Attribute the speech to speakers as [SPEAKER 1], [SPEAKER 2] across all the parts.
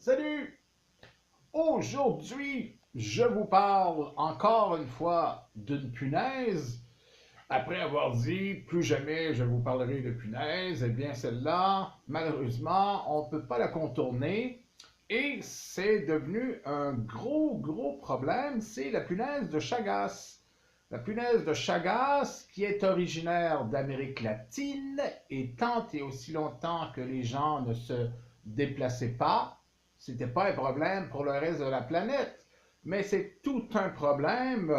[SPEAKER 1] Salut! Aujourd'hui, je vous parle encore une fois d'une punaise. Après avoir dit plus jamais je vous parlerai de punaise, eh bien celle-là, malheureusement, on ne peut pas la contourner. Et c'est devenu un gros problème, c'est la punaise de Chagas. La punaise de Chagas, qui est originaire d'Amérique latine, et tant et aussi longtemps que les gens ne se déplaçaient pas, c'était pas un problème pour le reste de la planète. Mais c'est tout un problème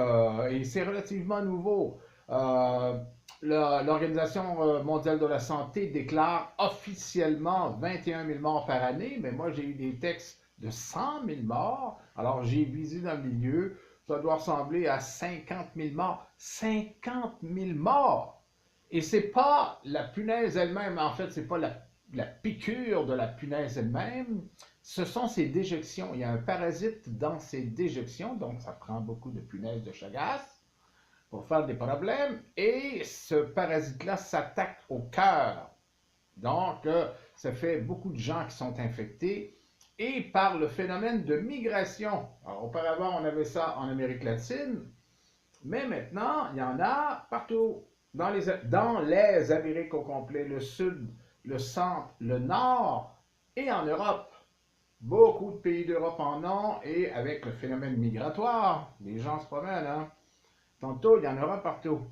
[SPEAKER 1] et c'est relativement nouveau. Euh, L'Organisation mondiale de la santé déclare officiellement 21 000 morts par année, mais moi j'ai eu des textes de 100 000 morts. Alors j'ai visé dans le milieu, ça doit ressembler à 50 000 morts. 50 000 morts! Et c'est pas la punaise elle-même, en fait, c'est pas la piqûre de la punaise elle-même, ce sont ses déjections. Il y a un parasite dans ses déjections, donc ça prend beaucoup de punaises de Chagas pour faire des problèmes. Et ce parasite-là s'attaque au cœur. Donc, ça fait beaucoup de gens qui sont infectés. Et par le phénomène de migration. Alors, auparavant, on avait ça en Amérique latine, mais maintenant, il y en a partout. Dans les Amériques au complet, le sud, le centre, le nord et en Europe. Beaucoup de pays d'Europe en ont et avec le phénomène migratoire, les gens se promènent. Hein? Tantôt, il y en aura partout.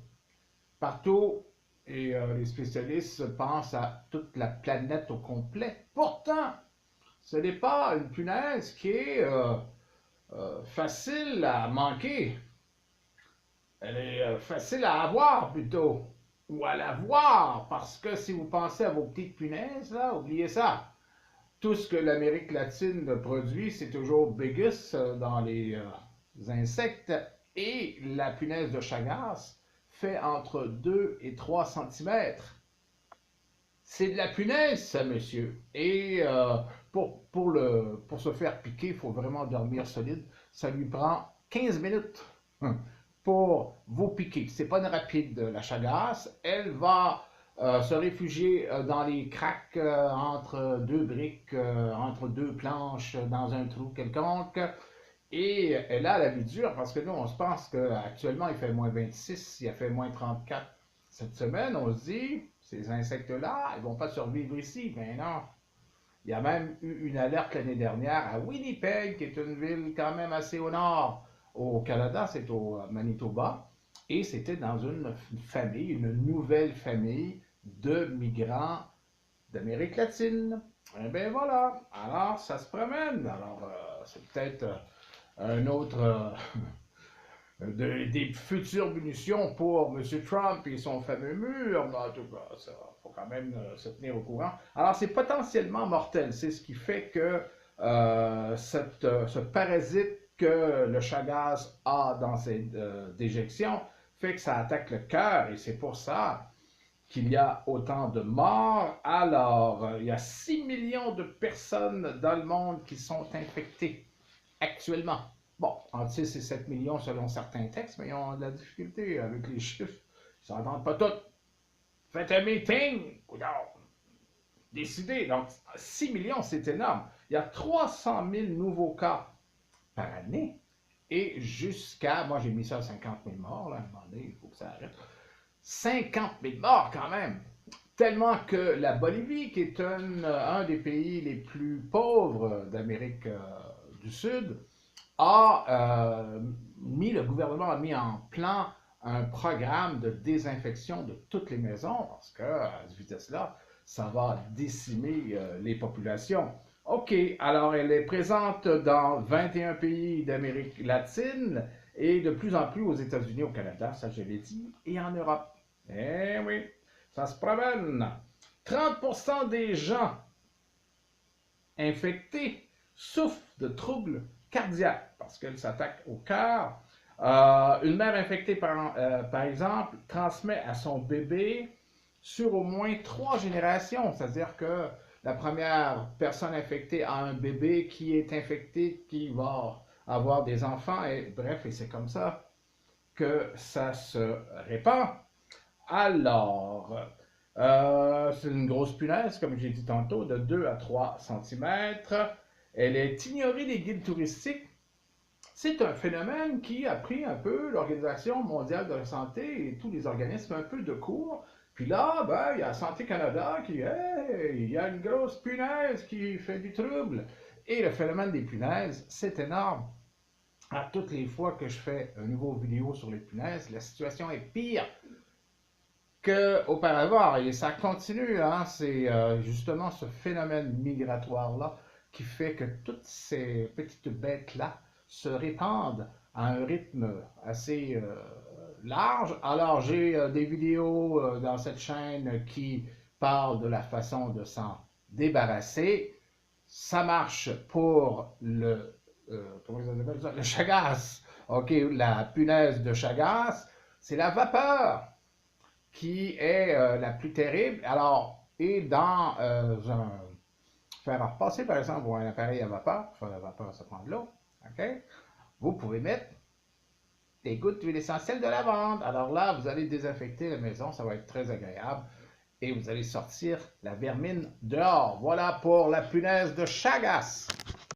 [SPEAKER 1] Partout, et les spécialistes pensent à toute la planète au complet. Pourtant, ce n'est pas une punaise qui est facile à manquer. Elle est facile à avoir plutôt. Ou à la voir, parce que si vous pensez à vos petites punaises, là, oubliez ça. Tout ce que l'Amérique latine produit, c'est toujours Bigus dans les insectes. Et la punaise de Chagas fait entre 2 et 3 centimètres. C'est de la punaise, ça, monsieur. Et pour se faire piquer, il faut vraiment dormir solide. Ça lui prend 15 minutes pour vous piquer. C'est pas une rapide, la Chagas. Elle va se réfugier dans les cracks entre deux briques, entre deux planches, dans un trou quelconque. Et elle a la vie dure parce que nous, on se pense qu'actuellement, il fait moins 26, il a fait moins 34 cette semaine. On se dit, ces insectes-là, ils vont pas survivre ici. Mais non. Il y a même eu une alerte l'année dernière à Winnipeg, qui est une ville quand même assez au nord. Au Canada, c'est au Manitoba. Et c'était dans une famille, une nouvelle famille de migrants d'Amérique latine. Et bien voilà. Alors, ça se promène. Alors, c'est peut-être un autre des futures munitions pour M. Trump et son fameux mur. Mais en tout cas, il faut quand même se tenir au courant. Alors, c'est potentiellement mortel. C'est ce qui fait que ce parasite que le Chagas a dans ses déjections fait que ça attaque le cœur et c'est pour ça qu'il y a autant de morts. Alors, il y a 6 millions de personnes dans le monde qui sont infectées actuellement. Bon, entre 6 et 7 millions selon certains textes, mais ils ont de la difficulté avec les chiffres. Ils ne s'entendent pas tous. Faites un meeting! Décidez. Donc, 6 millions, c'est énorme. Il y a 300 000 nouveaux cas par année. Et jusqu'à, moi j'ai mis ça à 50 000 morts, là, à un moment donné, il faut que ça arrête. 50 000 morts quand même. Tellement que la Bolivie, qui est un des pays les plus pauvres d'Amérique du Sud, le gouvernement a mis en plan un programme de désinfection de toutes les maisons parce que à cette vitesse-là, ça va décimer les populations. OK, alors elle est présente dans 21 pays d'Amérique latine et de plus en plus aux États-Unis, au Canada, ça je l'ai dit, et en Europe. Eh oui, ça se promène. 30% des gens infectés souffrent de troubles cardiaques parce qu'elle s'attaque au cœur. Une mère infectée, par exemple, transmet à son bébé sur au moins 3 générations. C'est-à-dire que la première personne infectée a un bébé qui est infecté, qui va avoir des enfants, et bref, et c'est comme ça que ça se répand. Alors, c'est une grosse punaise, comme j'ai dit tantôt, de 2 à 3 centimètres. Elle est ignorée des guides touristiques. C'est un phénomène qui a pris un peu l'Organisation mondiale de la santé et tous les organismes un peu de court. Puis là, ben, il y a Santé Canada qui, hey, il y a une grosse punaise qui fait du trouble. Et le phénomène des punaises, c'est énorme. À toutes les fois que je fais une nouvelle vidéo sur les punaises, la situation est pire qu'auparavant. Et ça continue, hein. C'est justement ce phénomène migratoire-là qui fait que toutes ces petites bêtes-là se répandent à un rythme assez large. Alors, j'ai des vidéos dans cette chaîne qui parlent de la façon de s'en débarrasser. Ça marche pour comment ça s'appelle ça? Le chagas. OK, la punaise de chagas, c'est la vapeur qui est la plus terrible. Alors, et dans un fer à repasser, par exemple, ou un appareil à vapeur, pour faire la vapeur, ça prend de l'eau, OK? Vous pouvez mettre des gouttes d'huile essentielle de lavande. Alors là, vous allez désinfecter la maison, ça va être très agréable. Et vous allez sortir la vermine dehors. Voilà pour la punaise de Chagas.